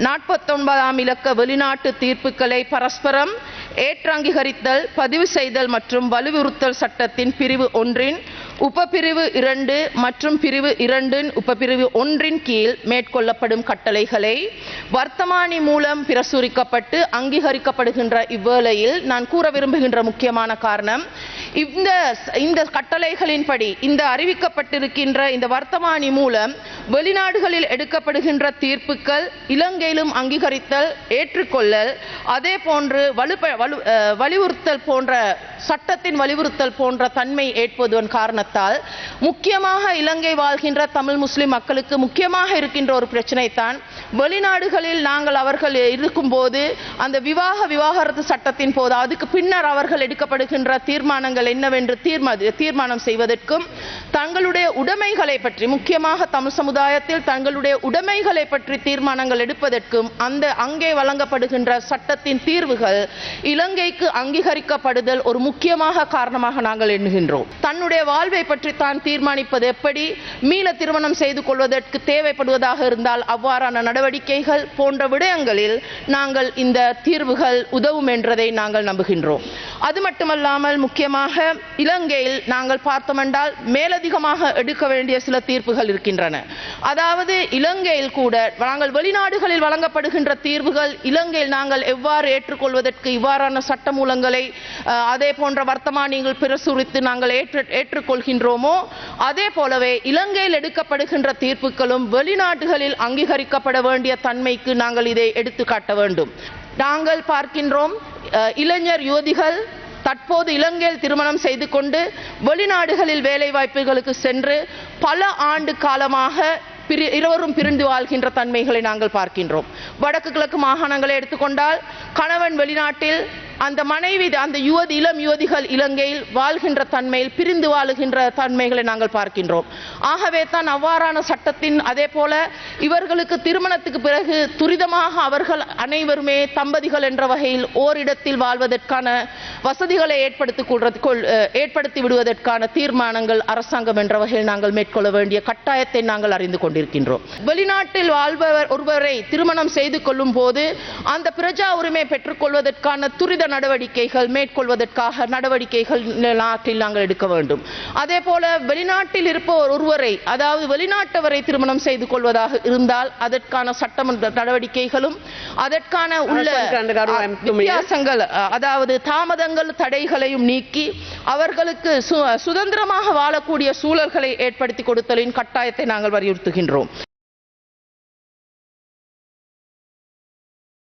49ஆம் இலக்க வெளிநாட்டு தீர்ப்புகளை பரஸ்பரம் ஏற்றங்கீகரித்தல், பதிவு செய்தல் மற்றும் வலியுறுத்தல் சட்டத்தின் பிரிவு 1 உபபிரிவு 2 மற்றும் பிரிவு 2 உபபிரிவு 1 கீழ் மேற்கொள்ளப்படும் கட்டளைகளை வர்த்தமானி மூலம் பிரசுரிக்கப்பட்டு அங்கீகரிக்கப்படுகின்ற இவ்வேளையில் நான் கூற விரும்புகின்ற முக்கியமான காரணம், இந்த கட்டளைகளின்படி இந்த அறிவிக்கப்பட்டிருக்கின்ற இந்த வர்த்தமானி மூலம் வெளிநாடுகளில் எடுக்கப்படுகின்ற தீர்ப்புகள் இலங்கையிலும் அங்கீகரித்தல், ஏற்றுக்கொள்ளல், அதே போன்று வலியுறுத்தல் போன்ற சட்டத்தின் வலியுறுத்தல் போன்ற தன்மை ஏற்படுவதன் காரணத்தால் முக்கியமாக இலங்கை வாழ்கின்ற தமிழ் முஸ்லிம் மக்களுக்கு முக்கியமாக இருக்கின்ற ஒரு பிரச்சனை தான், வெளிநாடுகளில் நாங்கள் அவர்கள் இருக்கும்போது அந்த விவாகரத்து சட்டத்தின் போது அதுக்கு பின்னர் அவர்கள் எடுக்கப்படுகின்ற தீர்மானங்கள் என்னவென்று தீர்மானம் செய்வதற்கும் தங்களுடைய உடைமைகளை பற்றி, முக்கியமாக தமிழ் சமுதாயத்தில் தங்களுடைய உடைமைகளை பற்றி தீர்மானங்கள் எடுப்பதற்கும் அங்கே வழங்கப்படுகின்ற சட்டத்தின் தீர்வுகள் இலங்கைக்கு அங்கீகரிக்கப்படுதல் ஒரு முக்கியமாக காரணமாக நாங்கள் எண்ணுகின்றோம். தன்னுடைய வாழ்வை பற்றி தான் தீர்மானிப்பது எப்படி, மீள திருமணம் செய்து கொள்வதற்கு தேவைப்படுவதாக இருந்தால் அவ்வாறான நடவடிக்கைகள் போன்ற விடயங்களில் நாங்கள் இந்த தீர்வுகள் உதவும் என்றதை நாங்கள் நம்புகின்றோம். அது மட்டுமல்லாமல் முக்கியமாக இலங்கையில் நாங்கள் பார்த்தோமென்றால் மேலதிகமாக எடுக்க வேண்டிய சில தீர்ப்புகள் இருக்கின்றன. அதாவது இலங்கையில் கூட நாங்கள் வெளிநாடுகளில் வழங்கப்படுகின்ற தீர்வுகள் இலங்கையில் நாங்கள் எவ்வாறு ஏற்றுக்கொள்வதற்கு இவ்வாறான சட்டமூலங்களை அதே போன்ற வர்த்தமானிகள் பிரசுரித்து நாங்கள் ஏற்றுக்கொள்கின்றோமோ அதே போலவே இலங்கையில் எடுக்கப்படுகின்ற தீர்ப்புகளும் வெளிநாடுகளில் அங்கீகரிக்கப்பட வேண்டிய தன்மைக்கு நாங்கள் இதை எடுத்துக்காட்ட வேண்டும். நாங்கள் பார்க்கின்றோம், இளைஞர் யுவதிகள் தற்போது இலங்கையில் திருமணம் செய்து கொண்டு வெளிநாடுகளில் வேலை வாய்ப்புகளுக்கு சென்று பல ஆண்டு காலமாக இருவரும் பிரிந்து வாழ்கின்ற தன்மைகளை நாங்கள் பார்க்கின்றோம். வடக்கு கிழக்கு மாகாணங்களை எடுத்துக்கொண்டால் கணவன் வெளிநாட்டில், அந்த மனைவி அந்த இளம் யுவதிகள் இலங்கையில் வாழ்கின்ற தன்மையில் பிரிந்து வாழுகின்ற தன்மைகளை நாங்கள் பார்க்கின்றோம். ஆகவே தான் அவ்வாறான சட்டத்தின் அதே போல இவர்களுக்கு திருமணத்துக்கு பிறகு துரிதமாக அவர்கள் அனைவருமே தம்பதிகள் என்ற வகையில் ஓரிடத்தில் வாழ்வதற்கான வசதிகளை ஏற்படுத்தி விடுவதற்கான தீர்மானங்கள் அரசாங்கம் என்ற வகையில் நாங்கள் மேற்கொள்ள வேண்டிய கட்டாயத்தை நாங்கள் அறிந்து கொண்டிருக்கின்றோம். வெளிநாட்டில் வாழ்பவர் ஒருவரை திருமணம் செய்து கொள்ளும் போது அந்த பிரஜா உரிமை பெற்றுக்கொள்வதற்கான துரித நடவடிக்கைகள் மேற்கொள்வதற்காக நடவடிக்கைகள் நாட்டில் நாங்கள் எடுக்க வேண்டும். அதே போல வெளிநாட்டில் இருப்பவர் ஒருவரை, அதாவது வெளிநாட்டவரை திருமணம் செய்து கொள்வதாக இருந்தால் அதற்கான சட்டமன்ற நடவடிக்கைகளும் அதற்கான உள்ள வித்தியாசங்கள், அதாவது தாமதங்கள், தடைகளையும் நீக்கி அவர்களுக்கு சுதந்திரமாக வாழக்கூடிய சூழல்களை ஏற்படுத்தி கொடுத்தலின் கட்டாயத்தை நாங்கள் வலியுறுத்துகின்றோம்.